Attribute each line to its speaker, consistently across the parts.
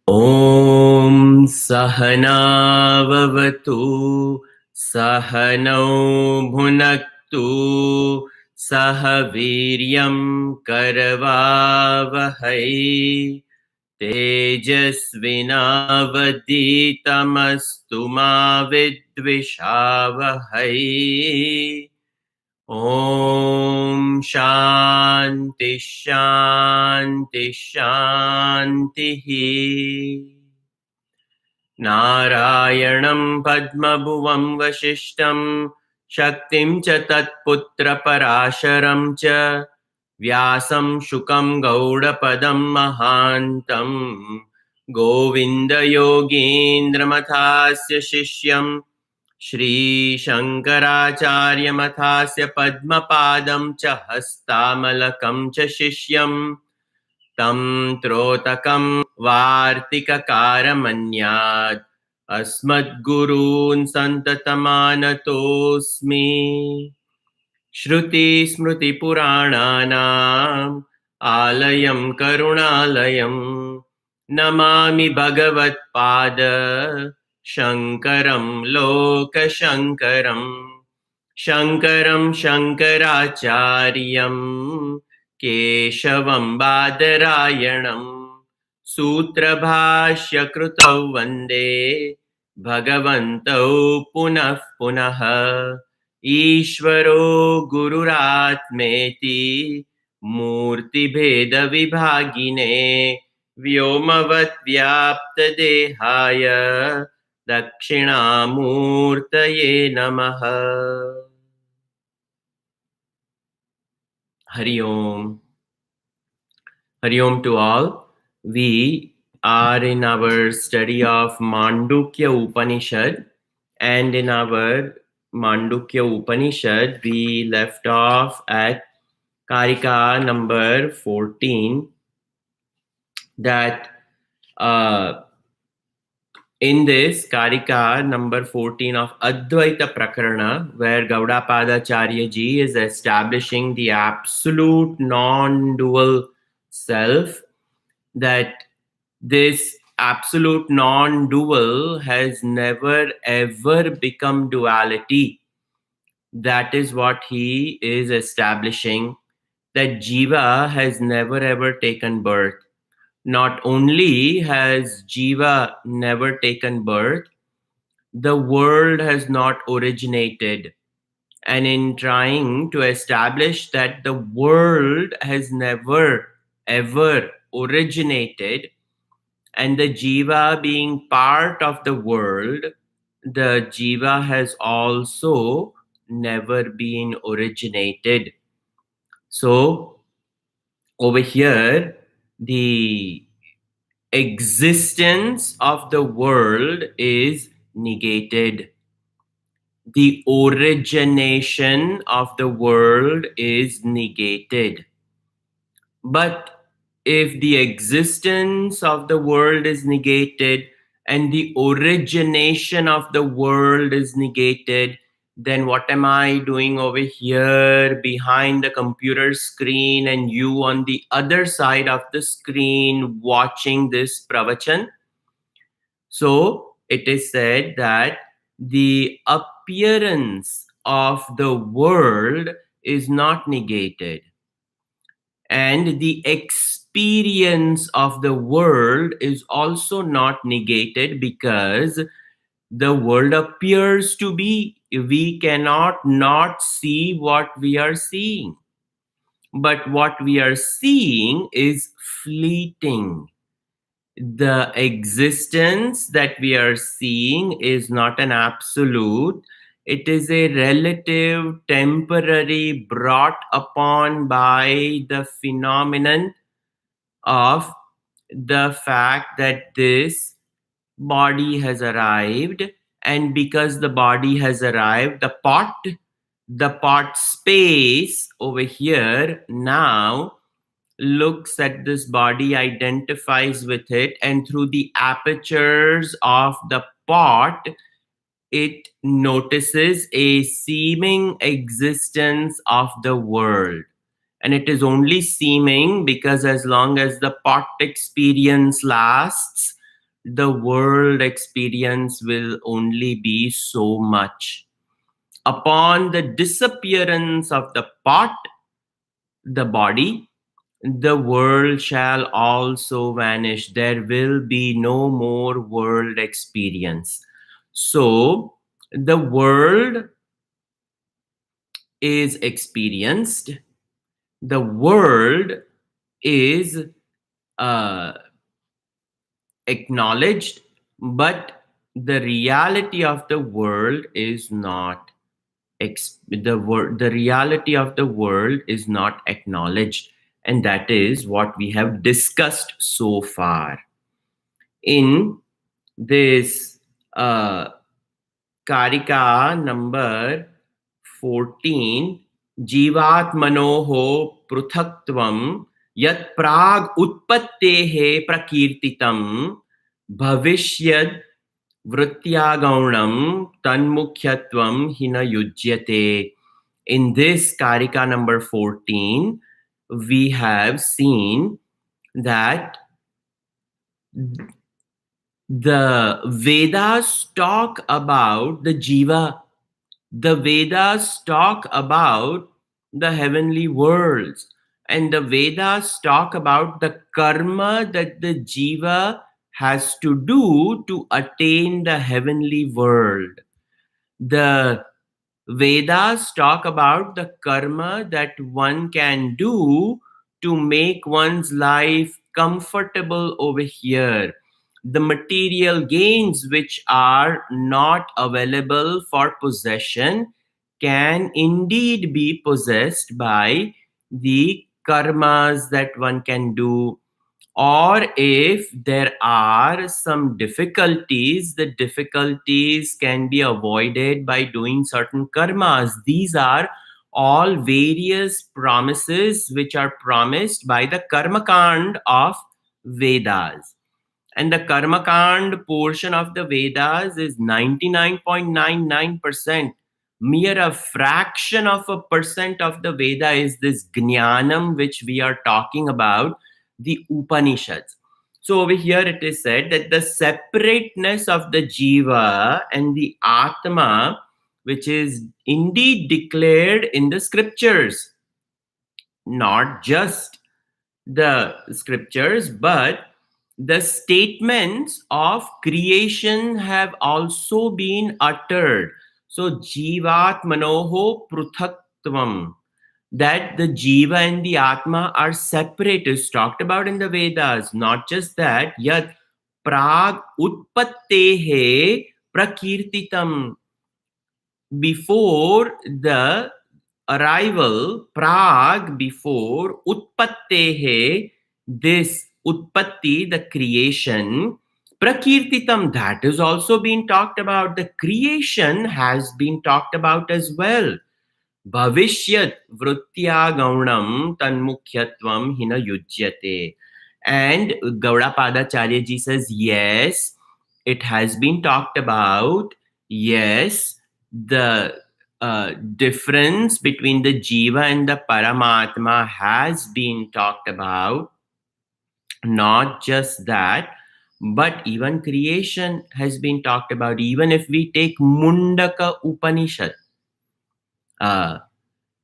Speaker 1: Om Sahana Vavatu Sahano Bhunaktu Sahaviryam Karavavahai Tejasvinavaditamastu ma vidvishavahai. Om Shanti Shanti Shanti. Narayanam Padmabhuvam Vasishtam Shaktim cha Tatputra Parasharam cha Vyasam Shukam Gaudapadam Mahantam Govinda Yogindra Mathasya Shishyam Shri Shankaracharya Mathasya Padmapadam cha Hastamalakam cha Shishyam Tam Trotakam Vartikakaramanyad Asmadgurun Santatamanatosmi Shruti Smriti Purananam Alayam Karunalayam Namami Bhagavat Pada Shankaram Loka Shankaram Shankaram Shankaracharyam Keshavam Badarayanam Sutrabhashya Krutau Vande Bhagavantau Punah Punah Ishvaro Gururatmeti Murti Bheda Vibhagine Vyomavat Vyapta Dehaya Dakshinamurtaye Namaha. Hari Om. Hari Om to all. We are in our study of Mandukya Upanishad, and in our Mandukya Upanishad we left off at Karika number 14, that in this Karika number 14 of Advaita Prakarana, where Gaudapadacharya ji is establishing the absolute non-dual self, that this absolute non-dual has never ever become duality. That is what he is establishing, that Jiva has never ever taken birth. Not only has Jiva never taken birth, the world has not originated. And in trying to establish that the world has never ever originated, and the Jiva being part of the world, the Jiva has also never been originated. So over here, the existence of the world is negated. The origination of the world is negated. But if the existence of the world is negated and the origination of the world is negated, then what am I doing over here behind the computer screen and you on the other side of the screen watching this pravachan? So it is said that the appearance of the world is not negated, and the experience of the world is also not negated, because the world appears to be. We cannot not see what we are seeing, but what we are seeing is fleeting. The existence that we are seeing is not an absolute. It is a relative, temporary, brought upon by the phenomenon of the fact that this body has arrived. And because the body has arrived, the pot The pot space over here now looks at this body, identifies with it, and through the apertures of the pot, it notices a seeming existence of the world. And it is only seeming because as long as the pot experience lasts, the world experience will only be so much. Upon the disappearance of the pot, the body, the world shall also vanish. There will be no more world experience. So the world is experienced, the world is uh, acknowledged, but the reality of the world is not the reality of the world is not acknowledged, and that is what we have discussed so far in this karika number 14. Jivatmanoho pruthakvam yat prag utpattehe prakirtitam bhavishyad Vrityagaunam tanmukhyatvam hina yujyate. In this karika number 14, we have seen that the Vedas talk about the jiva. The Vedas talk about the heavenly worlds. And the Vedas talk about the karma that the jiva has to do to attain the heavenly world. The Vedas talk about the karma that one can do to make one's life comfortable over here. The material gains which are not available for possession can indeed be possessed by the karmas that one can do. Or if there are some difficulties, the difficulties can be avoided by doing certain karmas. These are all various promises which are promised by the karma kand of Vedas. And the karma kand portion of the Vedas is 99.99%. Mere a fraction of a percent of the Veda is this jnanam which we are talking about, the Upanishads. So over here it is said that the separateness of the jiva and the atma, which is indeed declared in the scriptures, not just the scriptures, but the statements of creation have also been uttered. So, jivat manoho pruthakvam, that the jiva and the atma are separate, is talked about in the Vedas. Not just that, yat prag utpattehe prakirtitam, before the arrival, prag, before utpattehe, this utpatti, the creation, prakirtitam, that is also being talked about. The creation has been talked about as well. Bhavishyat vrittya gaunam tanmukhyatvam hina yujyate. And Gaudapadacharya ji says, yes, it has been talked about. Yes, the difference between the jiva and the paramatma has been talked about. Not just that, but even creation has been talked about. Even if we take Mandukya Upanishad,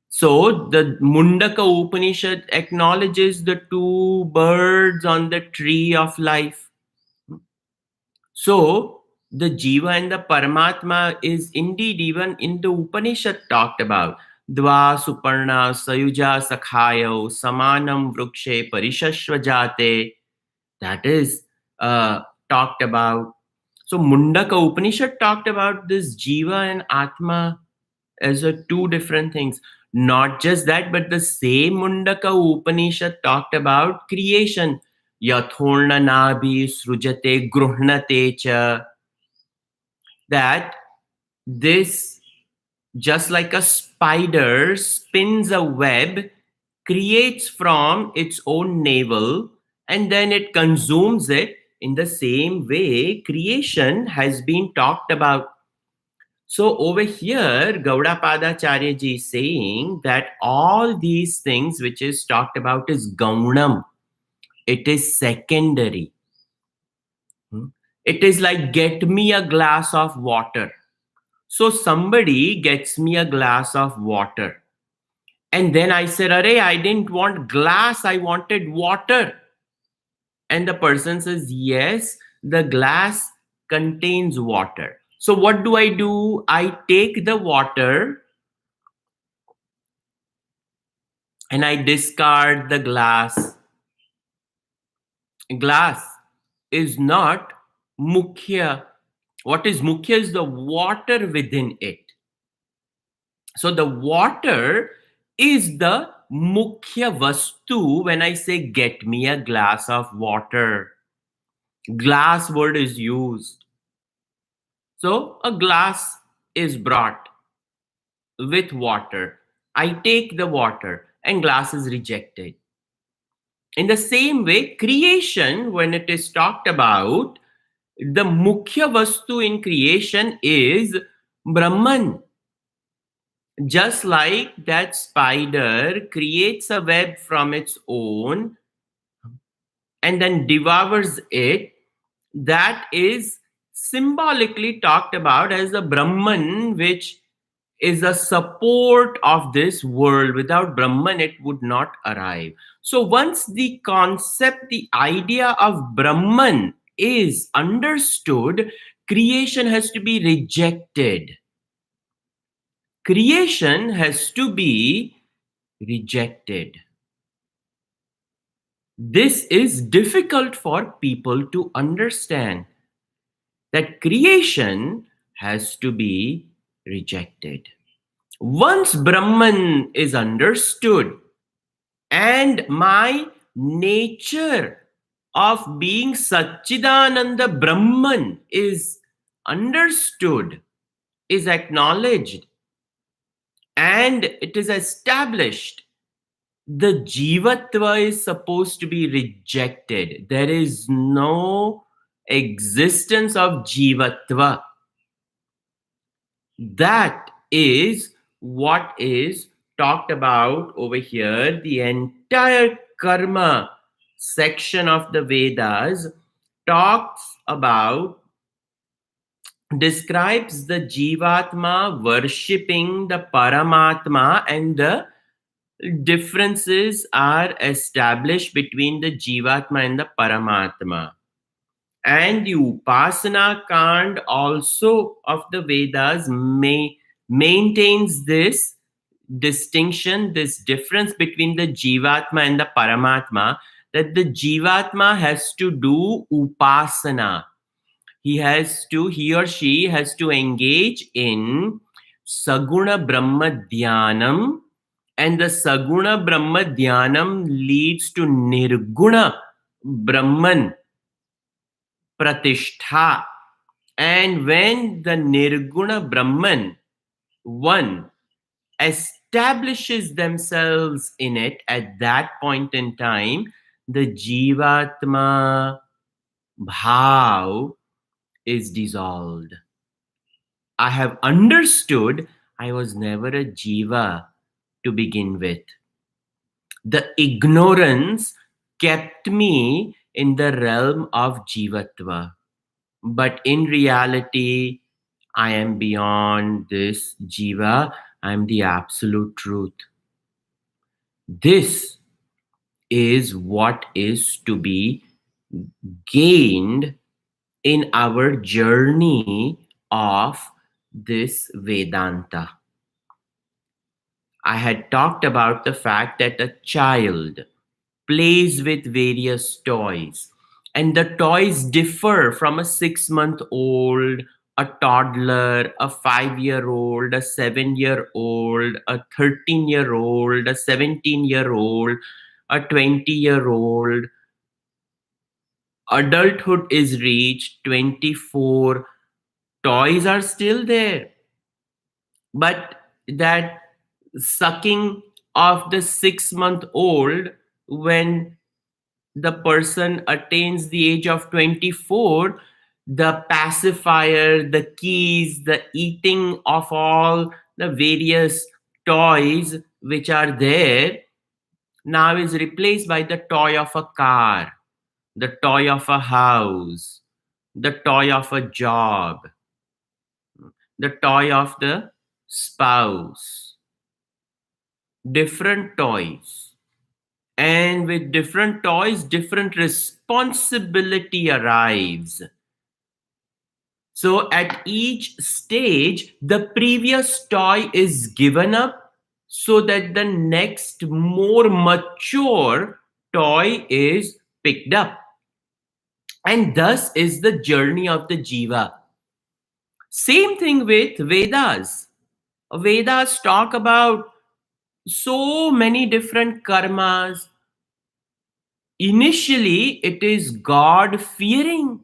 Speaker 1: so the Mandukya Upanishad acknowledges the two birds on the tree of life. So the Jiva and the Paramatma is indeed even in the Upanishad talked about. Dva Suparna Sayuja Sakhayo Samanam Vrukshe Parishashvajate. That is talked about. So Mandukya Upanishad talked about this Jiva and Atma as a two different things. Not just that, but the same Mandukya Upanishad talked about creation. Yathorna nabhi srujate gruhnate cha. That this Just like a spider spins a web, creates from its own navel, and then it consumes it, in the same way, creation has been talked about. So over here, Gaudapada ji is saying that all these things which is talked about is gaunam. It is secondary. Hmm. It is like, get me a glass of water. So somebody gets me a glass of water. And then I said, Arey, I didn't want glass, I wanted water. And the person says, yes, the glass contains water. So what do? I take the water and I discard the glass. Glass is not mukhya. What is mukhya is the water within it. So the water is the mukhya vastu when I say get me a glass of water. Glass word is used. So a glass is brought with water. I take the water and glass is rejected. In the same way, creation, when it is talked about, the mukhya vastu in creation is Brahman. Just like that spider creates a web from its own and then devours it, that is symbolically talked about as a Brahman, which is a support of this world. Without Brahman, it would not arrive. So once the concept, the idea of Brahman is understood, creation has to be rejected. Creation has to be rejected. This is difficult for people to understand, that creation has to be rejected. Once Brahman is understood and my nature of being Satchidananda Brahman is understood, is acknowledged, and it is established, the jivatva is supposed to be rejected. There is no existence of jivatva. That is what is talked about over here. The entire karma section of the Vedas talks about, describes the jivatma worshipping the paramatma, and the differences are established between the jivatma and the paramatma. And the upasana kand also of the Vedas maintains this distinction, this difference between the jivatma and the paramatma, that the jivatma has to do upasana. He or she has to engage in saguna brahma dhyanam, and the saguna brahma dhyanam leads to nirguna brahman pratishtha. And when the nirguna brahman one establishes themselves in it, at that point in time, the jivatma bhav is dissolved. I have understood I was never a jiva to begin with. The ignorance kept me in the realm of jivatva. But in reality, I am beyond this jiva. I am the absolute truth. This is what is to be gained in our journey of this Vedanta. I had talked about the fact that a child plays with various toys, and the toys differ from a 6-month old, a toddler, a 5-year old, a 7-year old, a 13-year old, a 17-year old, a 20-year old. Adulthood is reached, 24. Toys are still there, but that sucking of the 6-month old when the person attains the age of 24, the pacifier, the keys, the eating of all the various toys which are there now is replaced by the toy of a car, the toy of a house, the toy of a job, the toy of the spouse, different toys. And with different toys, different responsibility arrives. So at each stage, the previous toy is given up so that the next more mature toy is picked up. And thus is the journey of the jiva. Same thing with Vedas. Vedas talk about so many different karmas. Initially, it is God fearing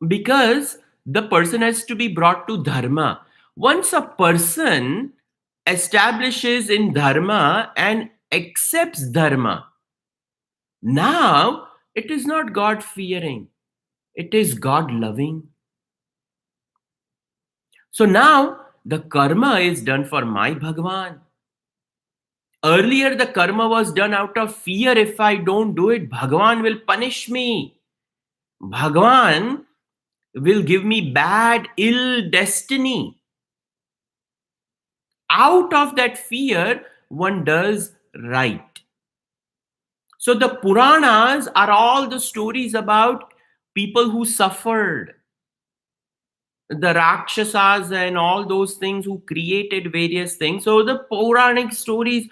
Speaker 1: because the person has to be brought to dharma. Once a person establishes in dharma and accepts dharma, now it is not God fearing, it is God loving. So now the karma is done for my Bhagwan. Earlier, the karma was done out of fear. If I don't do it, Bhagwan will punish me. Bhagwan will give me bad, ill destiny. Out of that fear, one does right. So the Puranas are all the stories about people who suffered, the Rakshasas and all those things who created various things. So the Puranic stories,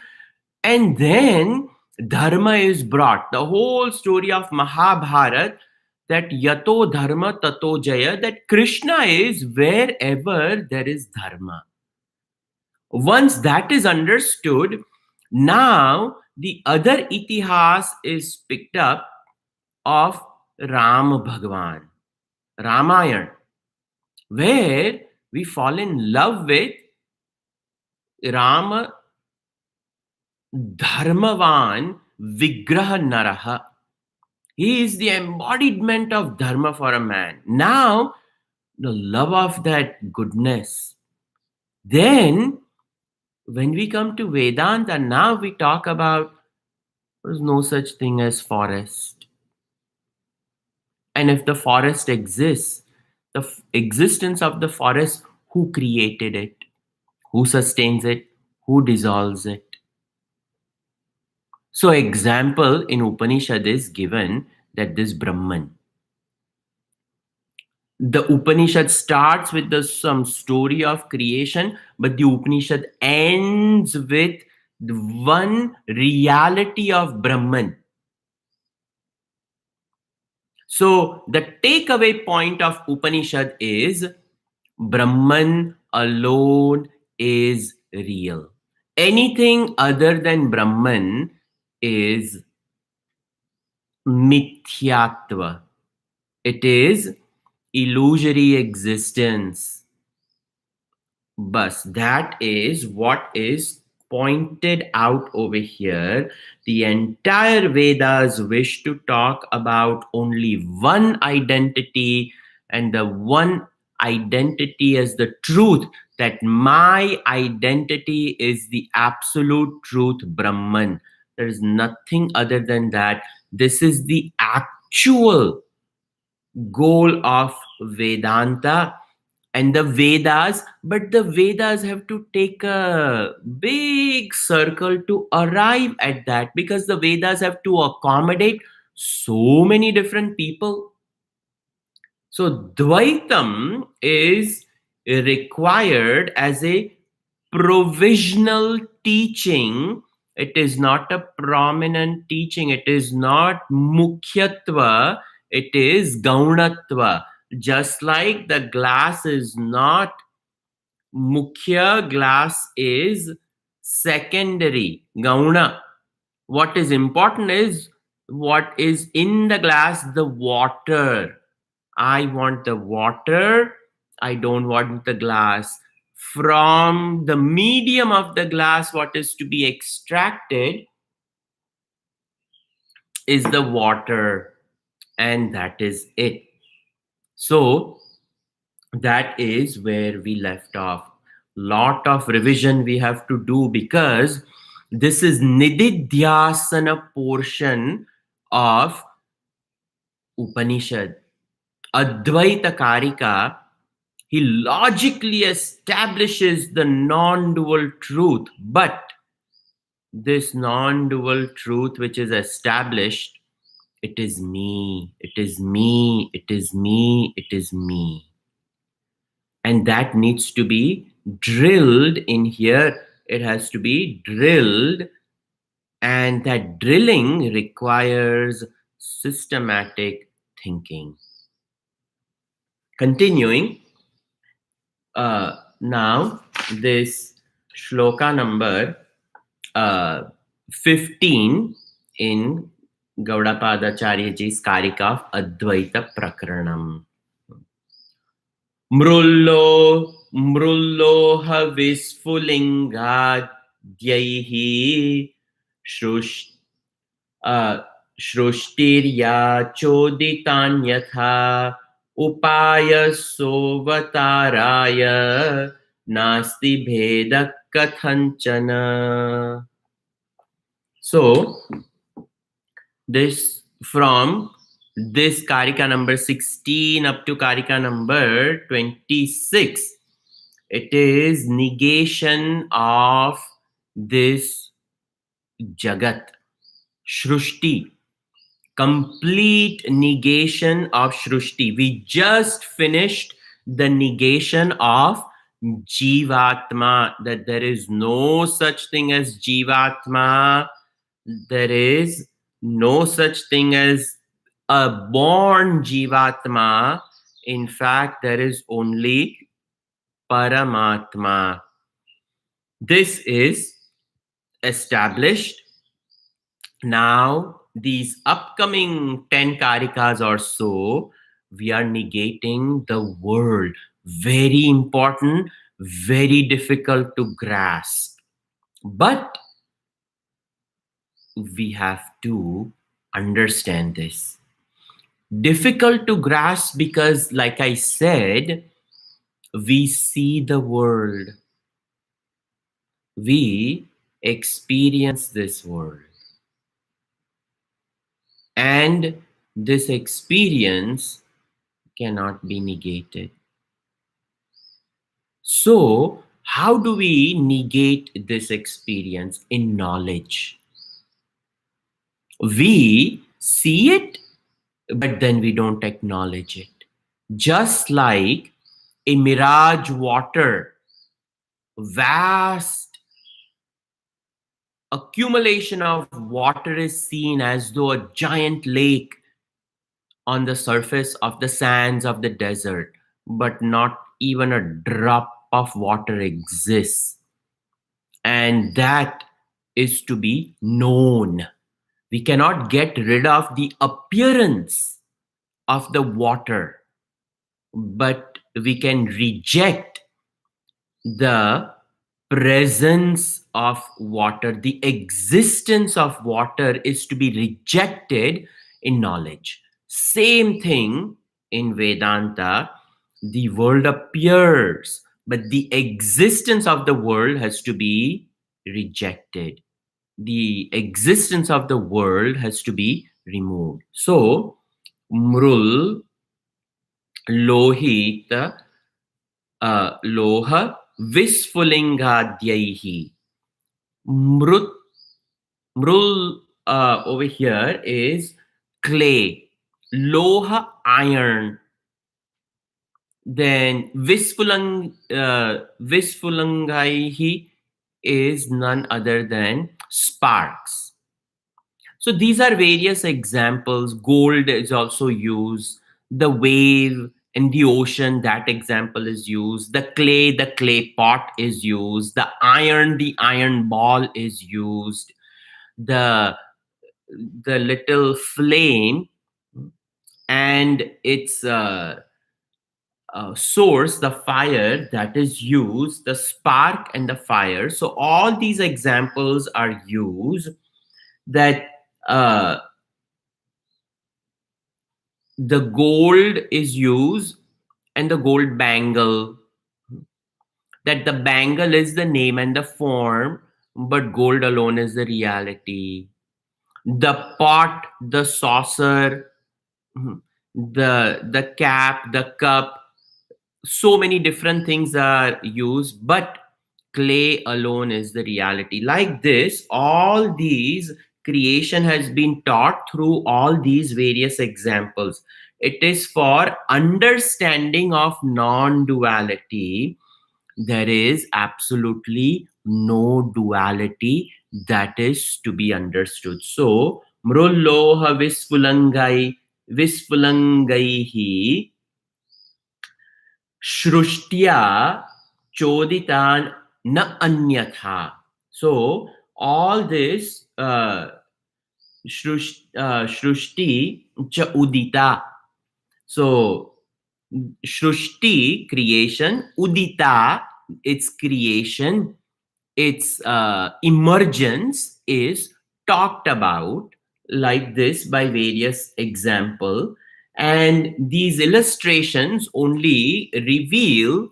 Speaker 1: and then Dharma is brought. The whole story of Mahabharat, that Yato Dharma Tato Jaya, that Krishna is wherever there is Dharma. Once that is understood, now the other itihas is picked up of Ram Bhagwan, Ramayana, where we fall in love with Rama Dharmavan Vigraha Naraha. He is the embodiment of Dharma for a man. Now, the love of that goodness. Then, when we come to Vedanta, now we talk about there is no such thing as forest. And if the forest exists, the existence of the forest, who created it? Who sustains it? Who dissolves it? So, example in Upanishad is given that this Brahman. The Upanishad starts with some story of creation, but the Upanishad ends with the one reality of Brahman. So the takeaway point of Upanishad is Brahman alone is real. Anything other than Brahman is mithyatva. It is illusory existence. Bus, that is what is pointed out over here. The entire Vedas wish to talk about only one identity, and the one identity as the truth, that my identity is the absolute truth, Brahman. There is nothing other than that. This is the actual goal of Vedanta and the Vedas, but the Vedas have to take a big circle to arrive at that, because the Vedas have to accommodate so many different people. So Dvaitam is required as a provisional teaching. It is not a prominent teaching. It is not mukhyatva. It is gaunatva. Just like the glass is not mukhya, glass is secondary, gauna. What is important is what is in the glass, the water. I want the water. I don't want the glass. from the medium of the glass, what is to be extracted is the water, and that is it. So that is where we left off. Lot of revision we have to do, because this is nididhyasana portion of Upanishad. Advaita Karika, he logically establishes the non-dual truth, but this non-dual truth which is established, it is me, it is me, it is me, it is me. And that needs to be drilled in here. It has to be drilled, and that drilling requires systematic thinking. Continuing, now this shloka number 15 in Gaudapadacharyaji's Karika of Advaita Prakaranam. मृल्लोह विस्फुलिङ्गाद्यैः सृष्टिर्या चोदितान्यथा उपायसोऽवताराय नास्ति भेदः कथञ्चन. So this, from this Karika number 16 up to Karika number 26, it is negation of this Jagat, Shrushti, complete negation of Shrushti. We just finished the negation of Jivatma, that there is no such thing as Jivatma, there is no such thing as a born Jivatma. In fact, there is only Paramatma. This is established. Now, these upcoming 10 Karikas or so, we are negating the world. Very important, very difficult to grasp. But we have to understand this. Difficult to grasp because, like I said, we see the world. We experience this world. And this experience cannot be negated. So, how do we negate this experience? In knowledge. We see it, but then we don't acknowledge it. Just like a mirage water, vast accumulation of water is seen as though a giant lake on the surface of the sands of the desert, but not even a drop of water exists. And that is to be known. We cannot get rid of the appearance of the water, but we can reject the presence of water. The existence of water is to be rejected in knowledge. Same thing in Vedanta. The world appears, but the existence of the world has to be rejected. The existence of the world has to be removed. So, Mrul Lohita Loha Visfulingadyaihi. Mrul over here is clay. Loha, iron. Then Visfulangaihi is none other than sparks. So these are various examples. Gold is also used. The wave in the ocean, that example is used. The clay pot is used. The iron ball is used. The little flame and its source, the fire that is used, the spark and the fire. So all these examples are used that uh, the gold is used and the gold bangle, that the bangle is the name and the form, but gold alone is the reality. The pot, the saucer, the cap, the cup, so many different things are used, but clay alone is the reality. Like this, all these creation has been taught through all these various examples. It is for understanding of non-duality. There is absolutely no duality that is to be understood. So mrulloha visfulangaihi shrushtya choditan na anyatha. So all this shrushti cha udita. So shrushti, creation, udita, its creation, its emergence is talked about like this by various example, and these illustrations only reveal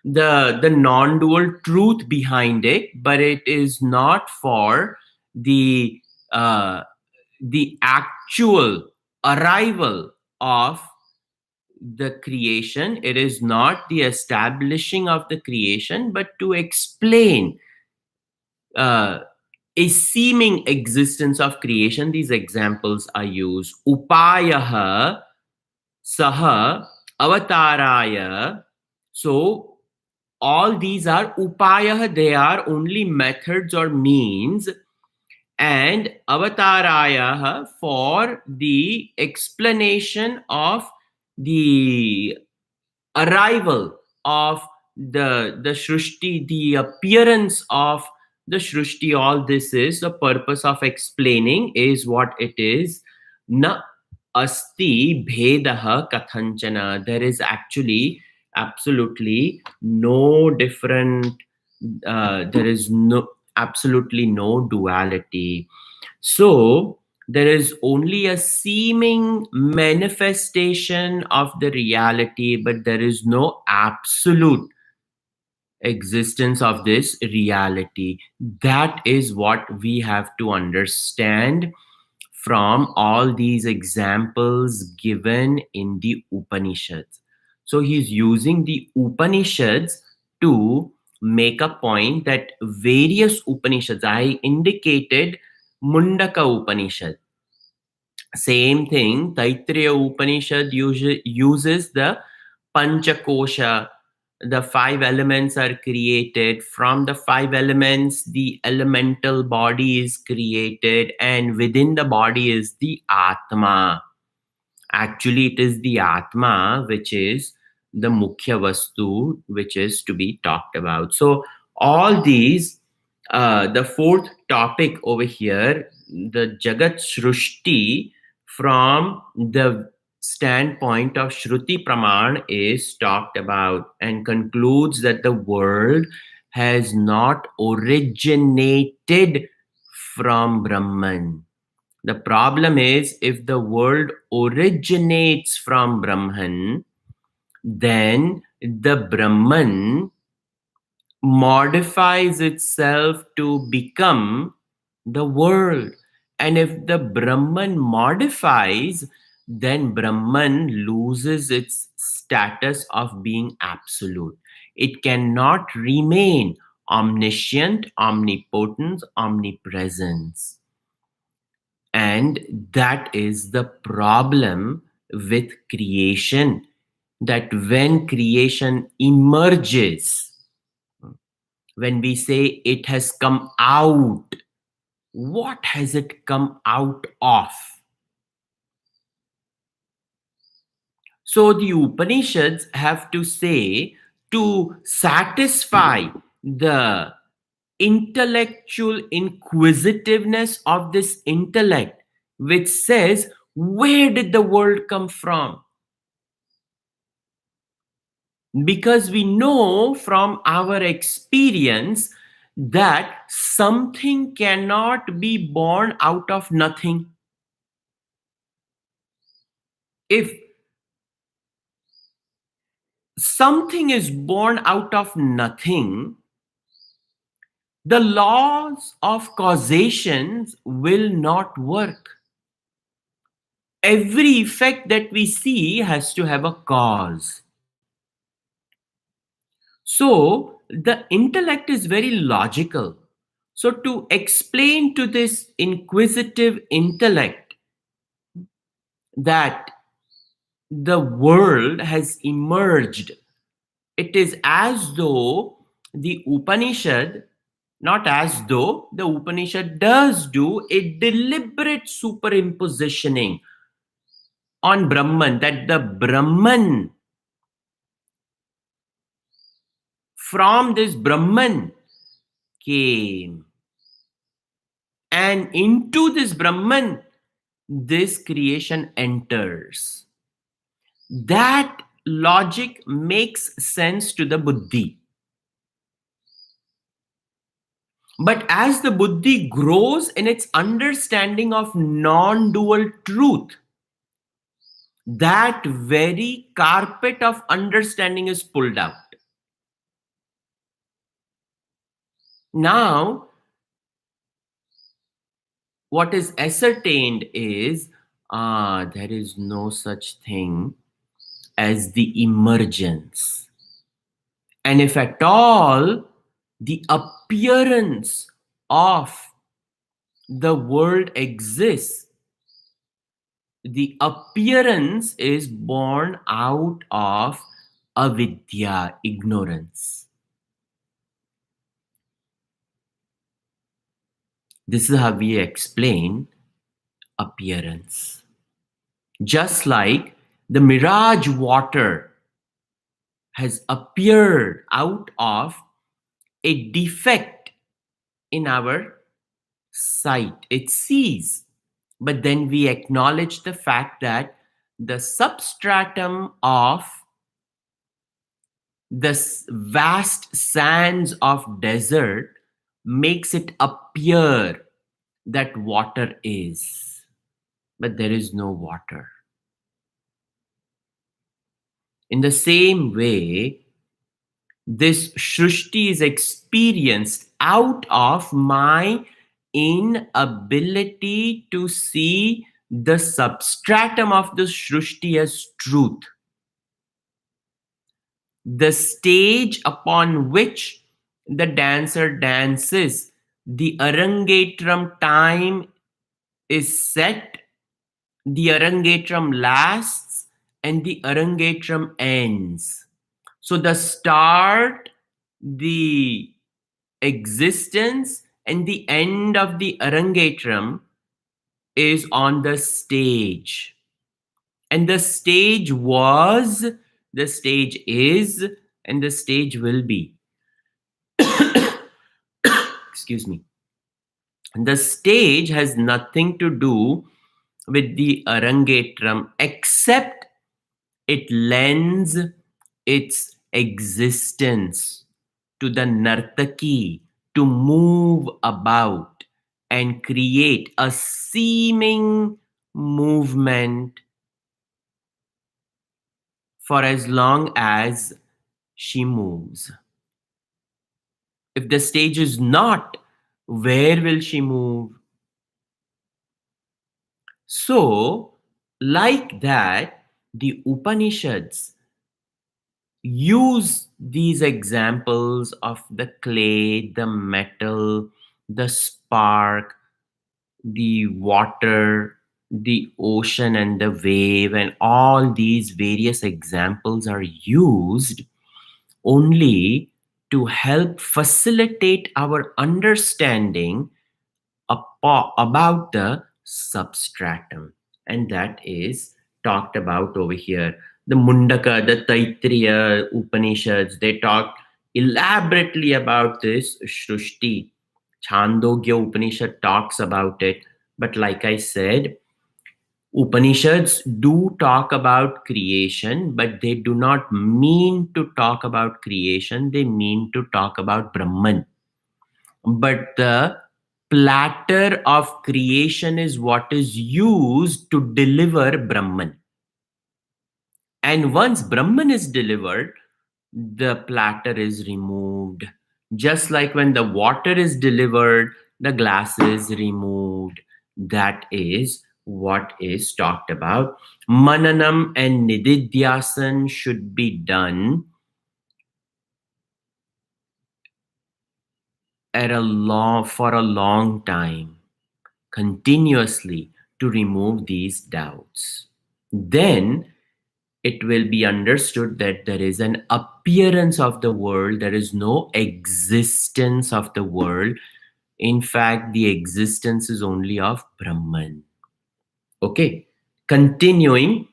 Speaker 1: the non-dual truth behind it, but it is not for the uh, the actual arrival of the creation. It is not the establishing of the creation, but to explain uh, a seeming existence of creation. These examples are used. Upayaha saha avataraya. So all these are upaya, they are only methods or means, and avataraya for the explanation of the arrival of the shrushti, the appearance of the shrushti. All this is the purpose of explaining is what it is. Na asti bhedah kathanchana. There is actually absolutely no different, there is no absolutely no duality. So there is only a seeming manifestation of the reality, but there is no absolute existence of this reality. That is what we have to understand from all these examples given in the Upanishads. So he's using the Upanishads to make a point that various Upanishads, I indicated Mundaka Upanishad. Same thing, Taittiriya Upanishad uses the Panchakosha. The five elements are created. From the five elements, the elemental body is created, and within the body is the Atma. Actually, it is the Atma which is the Mukhya Vastu, which is to be talked about. So, all these, the fourth topic over here, the Jagat Shrushti, from the standpoint of Shruti Praman, is talked about and concludes that the world has not originated from Brahman. The problem is, if the world originates from Brahman, then the Brahman modifies itself to become the world. And if the Brahman modifies, then Brahman loses its status of being absolute. It cannot remain omniscient, omnipotent, omnipresence. And that is the problem with creation, that when creation emerges, when we say it has come out, what has it come out of? So the Upanishads have to say, to satisfy the intellectual inquisitiveness of this intellect, which says, where did the world come from? because we know from our experience that something cannot be born out of nothing. If something is born out of nothing, the laws of causation will not work. Every effect that we see has to have a cause. So the intellect is very logical. So to explain to this inquisitive intellect that the world has emerged, it is as though the Upanishad, not as though, the Upanishad does do a deliberate superimpositioning on Brahman, that the Brahman, from this Brahman came, and into this Brahman, this creation enters. That logic makes sense to the buddhi. But as the buddhi grows in its understanding of non dual truth, that very carpet of understanding is pulled out. Now, what is ascertained is there is no such thing as the emergence. And if at all, the appearance of the world exists, the appearance is born out of avidya, ignorance. This is how we explain appearance. Just like the mirage water has appeared out of a defect in our sight, it sees. But then we acknowledge the fact that the substratum of the vast sands of desert makes it appear that water is, but there is no water. In the same way, this Shrushti is experienced out of my inability to see the substratum of the Shrushti as truth. The stage upon which the dancer dances, the Arangetram time is set, the Arangetram lasts, and the Arangetram ends. So the start, the existence, and the end of the Arangetram is on the stage. And the stage was, the stage is, and the stage will be. Excuse me. The stage has nothing to do with the Arangetram except it lends its existence to the Nartaki to move about and create a seeming movement for as long as she moves. If the stage is not, where will she move? So, like that, the Upanishads use these examples of the clay, the metal, the spark, the water, the ocean, and the wave, and all these various examples are used only to help facilitate our understanding about the substratum. And that is talked about over here. The Mundaka, the Taittiriya Upanishads, they talk elaborately about this Shrushti. Chandogya Upanishad talks about it. But like I said, Upanishads do talk about creation, but they do not mean to talk about creation, they mean to talk about Brahman. But the platter of creation is what is used to deliver Brahman. And once Brahman is delivered, the platter is removed. Just like when the water is delivered, the glass is removed. That is what is talked about. Mananam and Nididhyasan should be done for a long time, continuously, to remove these doubts. Then it will be understood that there is an appearance of the world, there is no existence of the world. In fact, the existence is only of Brahman. Okay, continuing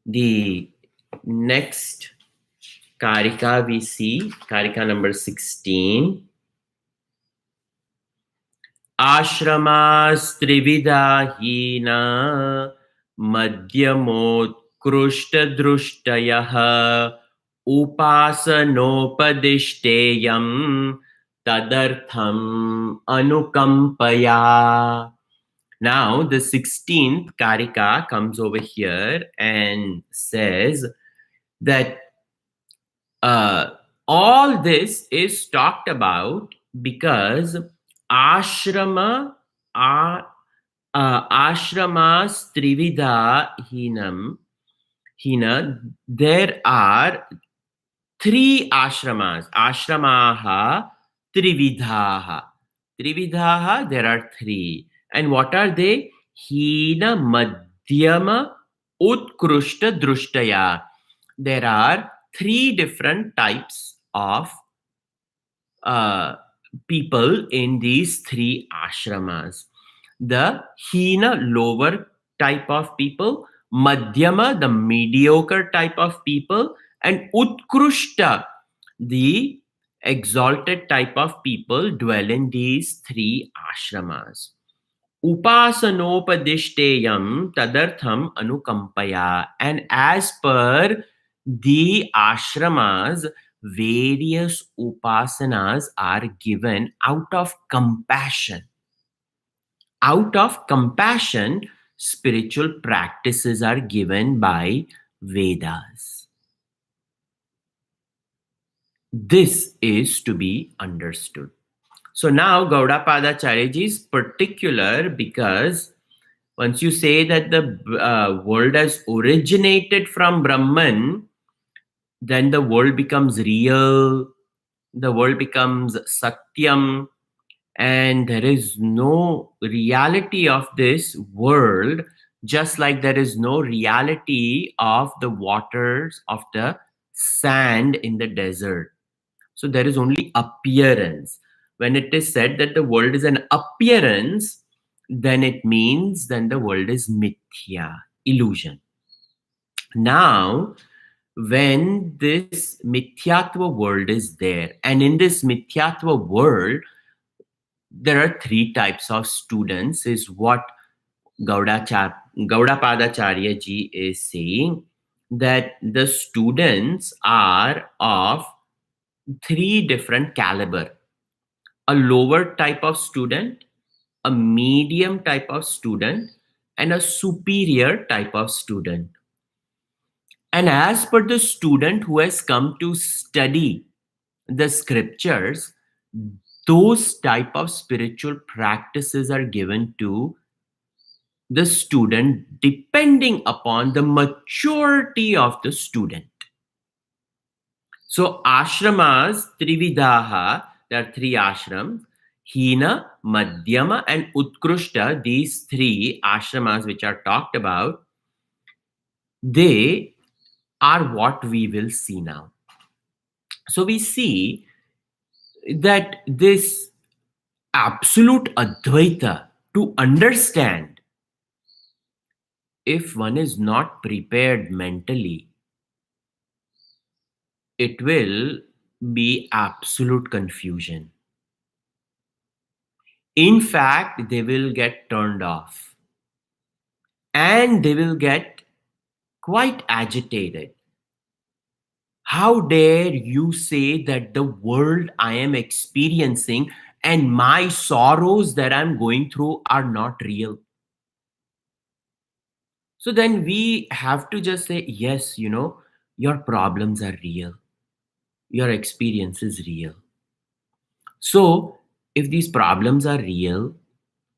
Speaker 1: the next Karika, we see Karika number 16. आश्रमास्त्रिविधा मध्यमोत्कृष्टदृष्टयः उपासनोपदिष्टेयं तदर्थम anukampaya. Now the 16th Karika comes over here and says that all this is talked about because ashrama ashramas trividha hina, there are three ashramas. Ashramaha trividhaha. Trividhaha, there are three. And what are they? Hina, madhyama, utkrushta, drushtaya. There are three different types of people in these three ashramas. The hina, lower type of people, madhyama, the mediocre type of people, and utkrushta, the exalted type of people dwell in these three ashramas. Upasanopadishteyam tadartham anukampaya. And as per the ashramas, various upasanas are given out of compassion. Out of compassion, spiritual practices are given by Vedas. This is to be understood. So now Gaudapada Charyaji is particular because once you say that the world has originated from Brahman, then the world becomes real, the world becomes Satyam, and there is no reality of this world, just like there is no reality of the waters of the sand in the desert. So there is only appearance. When it is said that the world is an appearance, then it means then the world is mithya, illusion. Now, when this mithyatva world is there, and in this mithyatva world, there are three types of students, is what Gaudapada ji is saying, that the students are of three different caliber: a lower type of student, a medium type of student, and a superior type of student. And as per the student who has come to study the scriptures, those type of spiritual practices are given to the student depending upon the maturity of the student. So ashramas trividaha, there are three ashrams: hina, madhyama, and utkrushta. These three ashramas which are talked about, they are what we will see now. So we see that this absolute Advaita, to understand, if one is not prepared mentally, it will be absolute confusion. In fact, they will get turned off. and they will get quite agitated. How dare you say that the world I am experiencing and my sorrows that I'm going through are not real? So then we have to just say, yes, your problems are real, your experience is real. So if these problems are real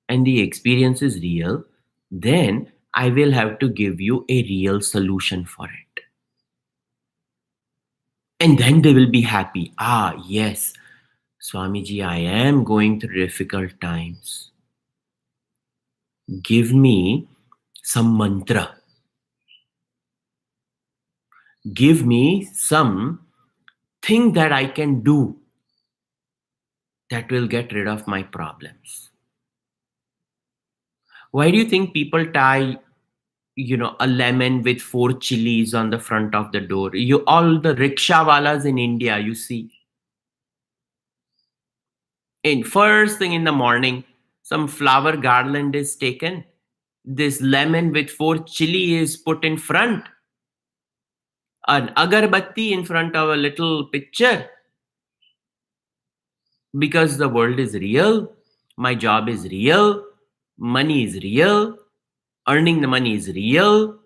Speaker 1: and the experience is real, then I will have to give you a real solution for it. And then they will be happy. Ah, yes, Swamiji, I am going through difficult times. Give me some mantra. Give me some thing that I can do that will get rid of my problems. Why do you think people tie, a lemon with 4 chilies on the front of the door? You all the rickshaw walas in India, you see, in first thing in the morning, some flower garland is taken. This lemon with 4 chili is put in front, an agarbatti in front of a little picture, because the world is real, my job is real, money is real, earning the money is real,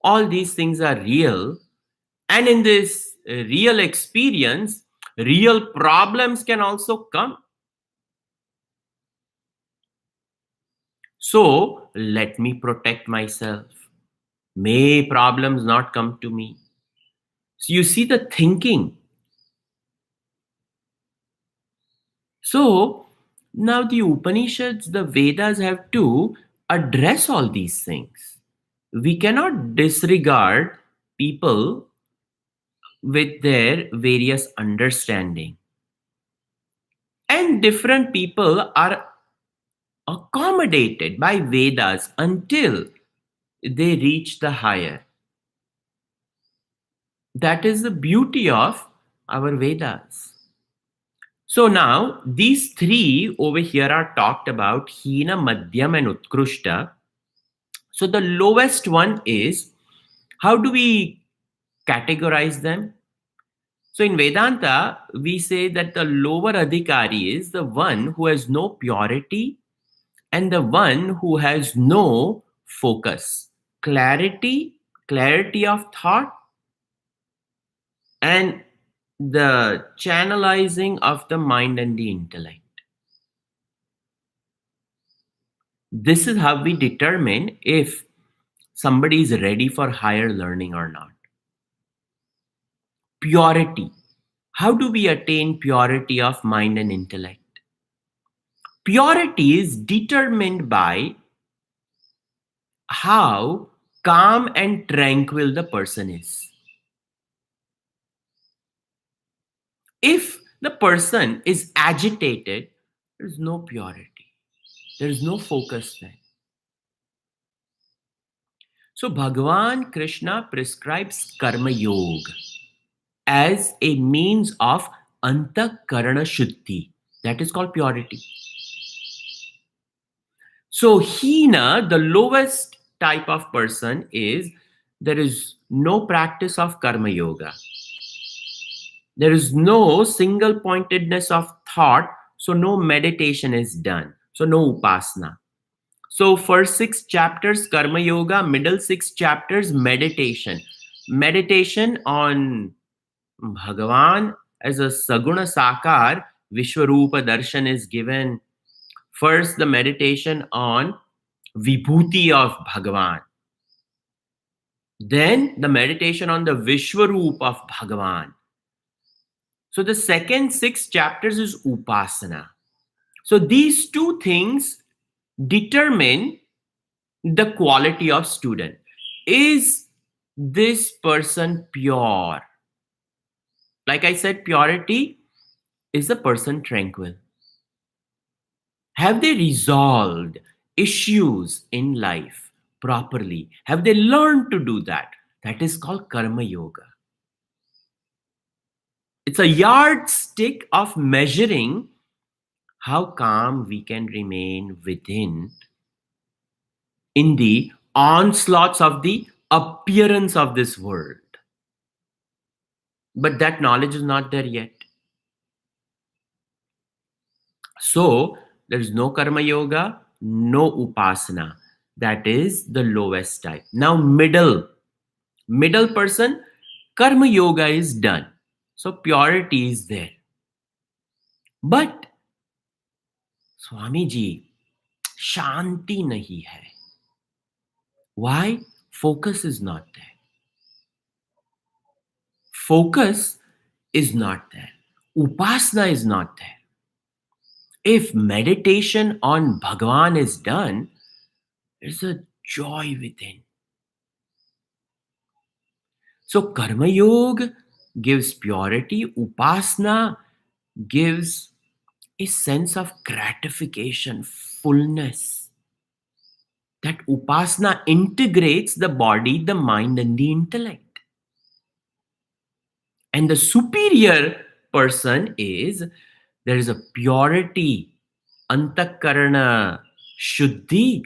Speaker 1: all these things are real. And in this real experience, real problems can also come. So let me protect myself. May problems not come to me. So you see the thinking. So now the Upanishads, the Vedas have to address all these things. We cannot disregard people with their various understanding. And different people are accommodated by Vedas until they reach the higher. That is the beauty of our Vedas. So now these three over here are talked about: Hina, Madhyam, and Utkrishta. So the lowest one is, how do we categorize them? So in Vedanta, we say that the lower adhikari is the one who has no purity and the one who has no focus, clarity of thought, and the channelizing of the mind and the intellect. This is how we determine if somebody is ready for higher learning or not. Purity. How do we attain purity of mind and intellect? Purity is determined by how calm and tranquil the person is. If the person is agitated, there is no purity, there is no focus then. So Bhagavan Krishna prescribes Karma Yoga as a means of Antakarana Shuddhi. That is called purity. So Hina, the lowest type of person, is there is no practice of Karma Yoga. There is no single pointedness of thought, so no meditation is done. So no upasana. So first 6 chapters Karma Yoga, middle 6 chapters meditation. Meditation on Bhagavan as a Saguna Sakar, Vishwarupa Darshan is given. First, the meditation on Vibhuti of Bhagavan. Then the meditation on the Vishwarupa of Bhagavan. So the second 6 chapters is Upasana. So these two things determine the quality of student. Is this person pure? Like I said, purity is the person tranquil. Have they resolved issues in life properly? Have they learned to do that? That is called Karma Yoga. It's a yardstick of measuring how calm we can remain within in the onslaughts of the appearance of this world. But that knowledge is not there yet. So there is no karma yoga, no upasana. That is the lowest type. Now middle person, karma yoga is done. So purity is there. But Swami ji, shanti nahi hai. Why? Focus is not there. Focus is not there. Upasana is not there. If meditation on Bhagavan is done, there's a joy within. So Karma Yoga gives purity, Upasana gives a sense of gratification, fullness. That Upasana integrates the body, the mind, and the intellect. And the superior person is there is a purity, antakarana, shuddhi,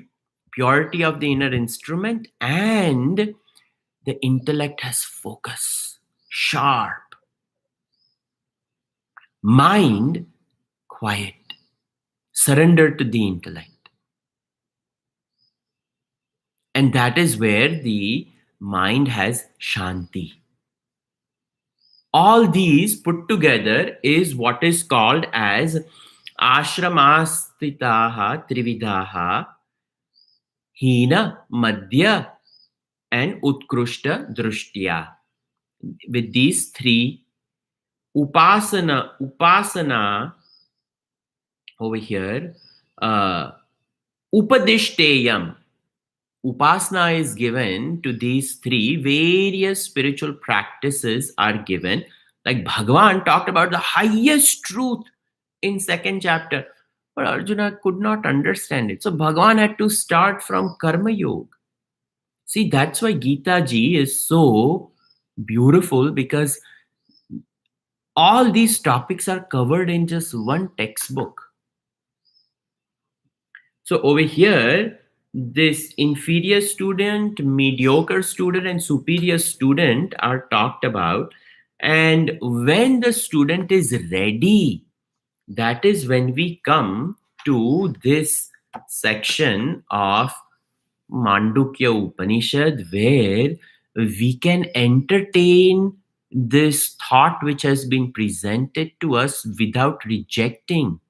Speaker 1: purity of the inner instrument, and the intellect has focus, sharp, mind quiet, surrender to the intellect. And that is where the mind has shanti. All these put together is what is called as ashramastitaha trividaha hina madhya and utkrishta drushtya. With these three, upasana over here, upadishteyam. Upasana is given to these three. Various spiritual practices are given. Like Bhagavan talked about the highest truth in second chapter, but Arjuna could not understand it. So Bhagavan had to start from Karma Yoga. See, that's why Gita Ji is so beautiful, because all these topics are covered in just one textbook. So over here, this inferior student, mediocre student, and superior student are talked about. And when the student is ready, that is when we come to this section of Mandukya Upanishad, where we can entertain this thought which has been presented to us without rejecting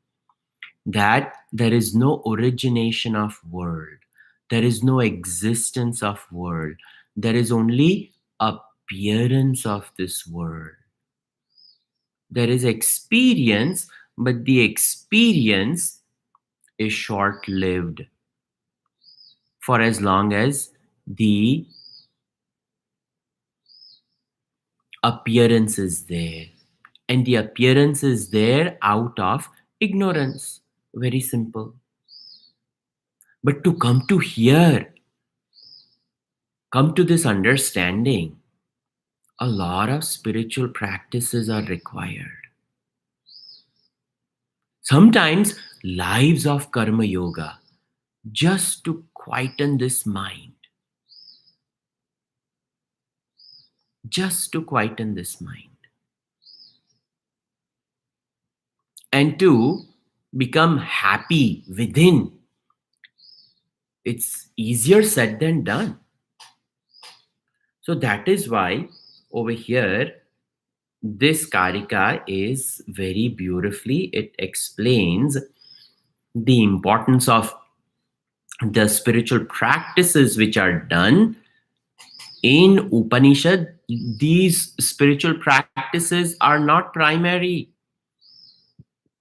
Speaker 1: that there is no origination of world, there is no existence of world, there is only appearance of this world. There is experience, but the experience is short lived for as long as the appearance is there. And the appearance is there out of ignorance. Very simple. But to come to here, come to this understanding, a lot of spiritual practices are required. Sometimes lives of karma yoga, just to quieten this mind. Just to quieten this mind. And to become happy within. It's easier said than done. So that is why over here, this karika is very beautifully, it explains the importance of the spiritual practices which are done in Upanishad. These spiritual practices are not primary.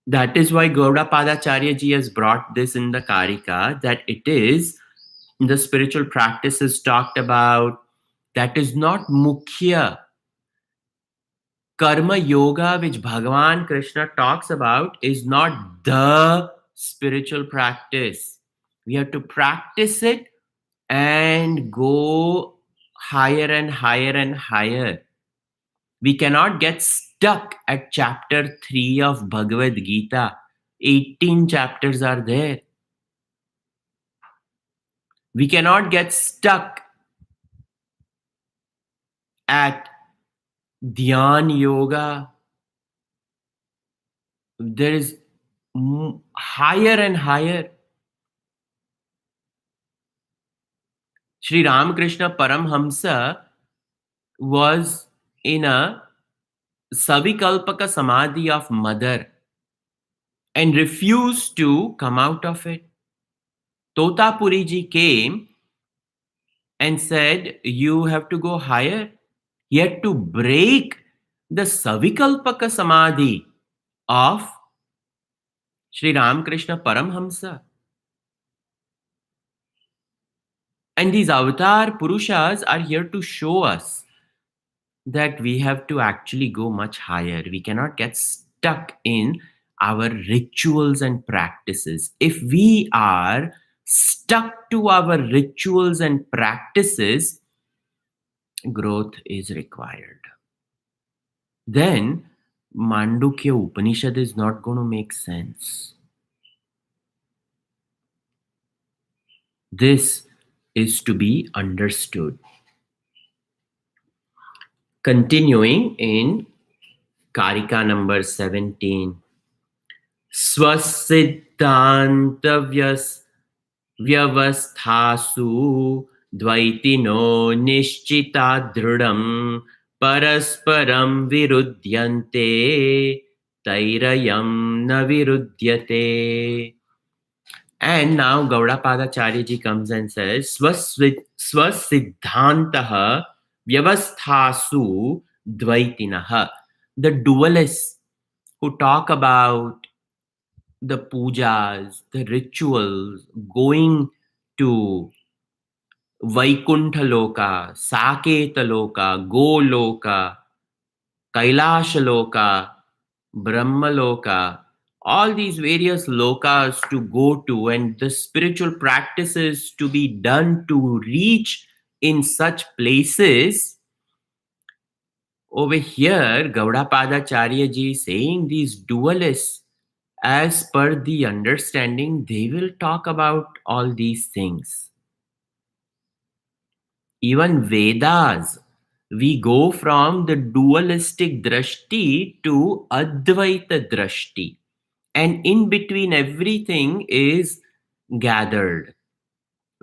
Speaker 1: That is why Gaudapadacharya ji has brought this in the karika, that it is the spiritual practices talked about, that is not mukhya. Karma yoga, which Bhagavan Krishna talks about, is not the spiritual practice. We have to practice it and go higher and higher and higher. We cannot get stuck at chapter 3 of Bhagavad Gita. 18 chapters are there. We cannot get stuck at Dhyan Yoga. There is higher and higher. Sri Ramakrishna Paramhamsa was in a Savikalpaka Samadhi of mother and refused to come out of it. Totapuri ji came and said, "You have to go higher." He had to break the Savikalpaka Samadhi of Sri Ramakrishna Paramhamsa. And these avatar Purushas are here to show us that we have to actually go much higher. We cannot get stuck in our rituals and practices. If we are stuck to our rituals and practices, growth is required. Then Mandukya Upanishad is not going to make sense. This is to be understood. Continuing in Karika number 17. Swasiddhantavyas vyavasthasu dvaitino nishchita dhrudam parasparam virudyante tairayam na virudyate. And now Gaudapadacharya ji comes and says, Swasiddhantaha vyavasthasu dvaitinaha. The dualists who talk about the pujas, the rituals, going to Vaikuntha Loka, Saketa Loka, Goloka, Kailasha Loka, Brahma Loka, all these various lokas to go to, and the spiritual practices to be done to reach in such places. Over here, Gaudapadacharya ji is saying these dualists, as per the understanding, they will talk about all these things. Even Vedas, we go from the dualistic drashti to Advaita drashti. And in between everything is gathered.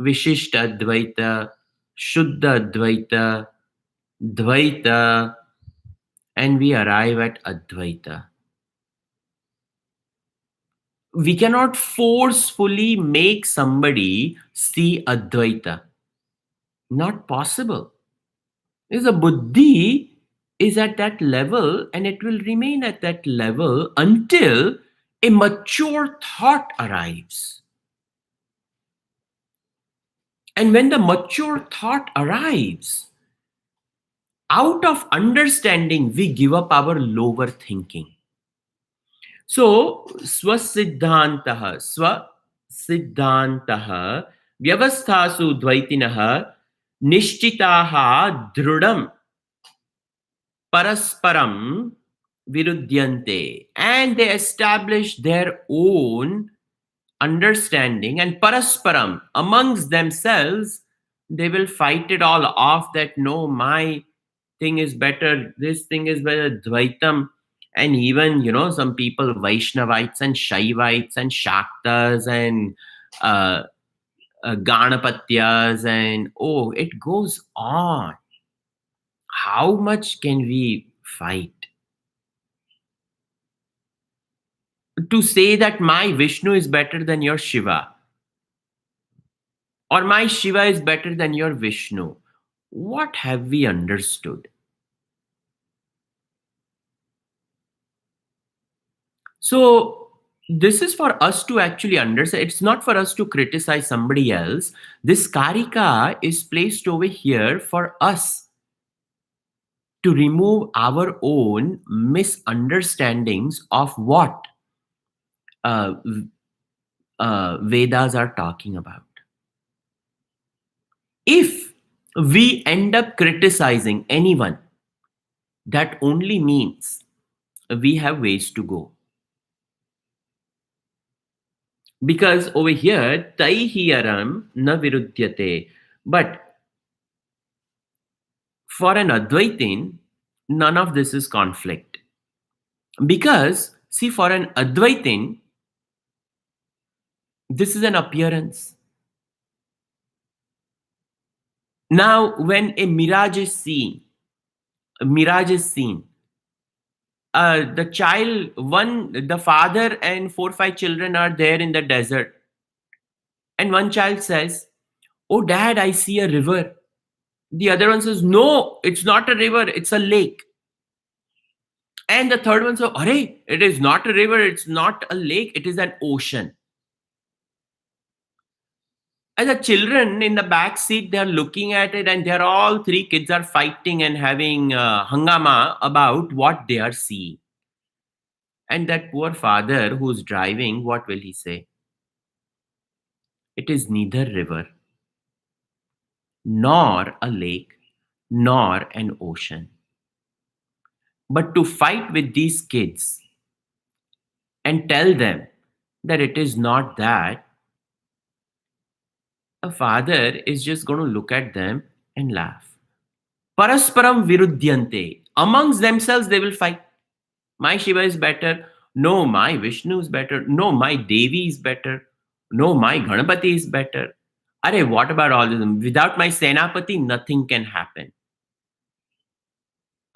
Speaker 1: Vishishta Advaita, Shuddha Advaita, Dvaita, and we arrive at Advaita. We cannot forcefully make somebody see Advaita. Not possible. Because the buddhi is at that level and it will remain at that level until a mature thought arrives. And when the mature thought arrives, out of understanding, we give up our lower thinking. So, swasiddhantaha, vyavasthasu dvaitinaha, nishchitaha dhrudam parasparam virudyante. And they establish their own understanding, and parasparam, amongst themselves, they will fight it all off that no, my thing is better, this thing is better, Dvaitam. And even, some people, Vaishnavites and Shaivites and Shaktas and Ganapatyas, and it goes on. How much can we fight? To say that my Vishnu is better than your Shiva, or my Shiva is better than your Vishnu, what have we understood? So, this is for us to actually understand. It's not for us to criticize somebody else. This Karika is placed over here for us to remove our own misunderstandings of what Vedas are talking about. If we end up criticizing anyone, that only means we have ways to go. Because over here, taihiyaram na virudyate. But for an Advaitin, none of this is conflict. Because, see, for an Advaitin, this is an appearance. Now, when a mirage is seen, the child, the father and 4 5 children are there in the desert, and one child says, "Oh, dad, I see a river." The other one says, "No, it's not a river, it's a lake." And the third one says, "Arey, it is not a river, it's not a lake, it is an ocean." And the children in the back seat, they're looking at it, and they're all three kids are fighting and having hangama about what they are seeing. And that poor father who's driving, what will he say? It is neither river, nor a lake, nor an ocean. But to fight with these kids and tell them that it is not that, a father is just going to look at them and laugh. Parasparam virudyante. Amongst themselves, they will fight. My Shiva is better. No, my Vishnu is better. No, my Devi is better. No, my Ganapati is better. Arey, what about all of them? Without my Senapati, nothing can happen.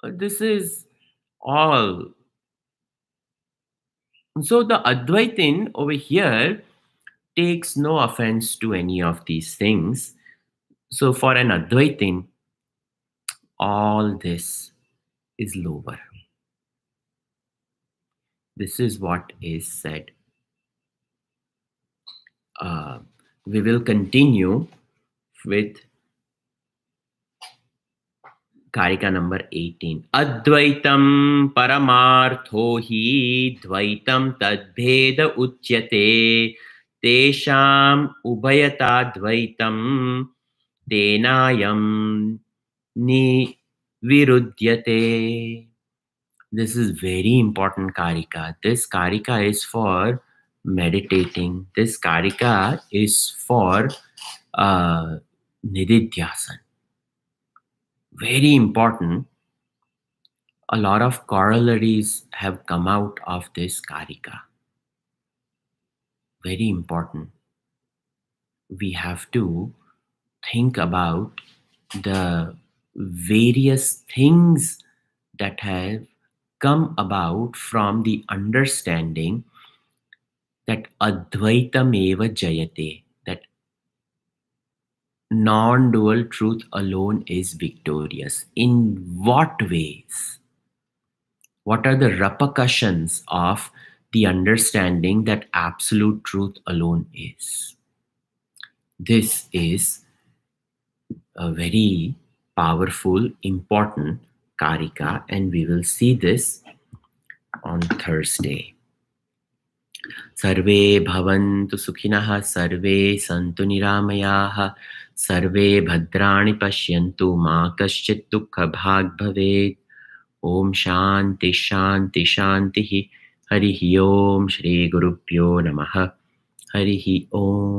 Speaker 1: This is all. So the Advaitin over here takes no offense to any of these things. So for an Advaitin, all this is lower. This is what is said. We will continue with Karika number 18. Advaitam paramartho hi dvaitam tadbheda uchyate tesham ubhayata dvaitam tenayam ni virudyate. This is very important Karika. This Karika is for meditating. This Karika is for Nididhyasan. Very important. A lot of corollaries have come out of this Karika. Very important. We have to think about the various things that have come about from the understanding that Advaitam eva jayate, that non-dual truth alone is victorious. In what ways? What are the repercussions of the understanding that absolute truth alone is? This is a very powerful, important Karika, and we will see this on Thursday. Sarve bhavantu sukhinah, sarve santu niramayaha, sarve bhadrani pashyantu ma kaschit dukkha bhag bhavet. Om Shanti Shanti Shanti Harihi Om Shri Gurubhyo Namaha Harihi Om.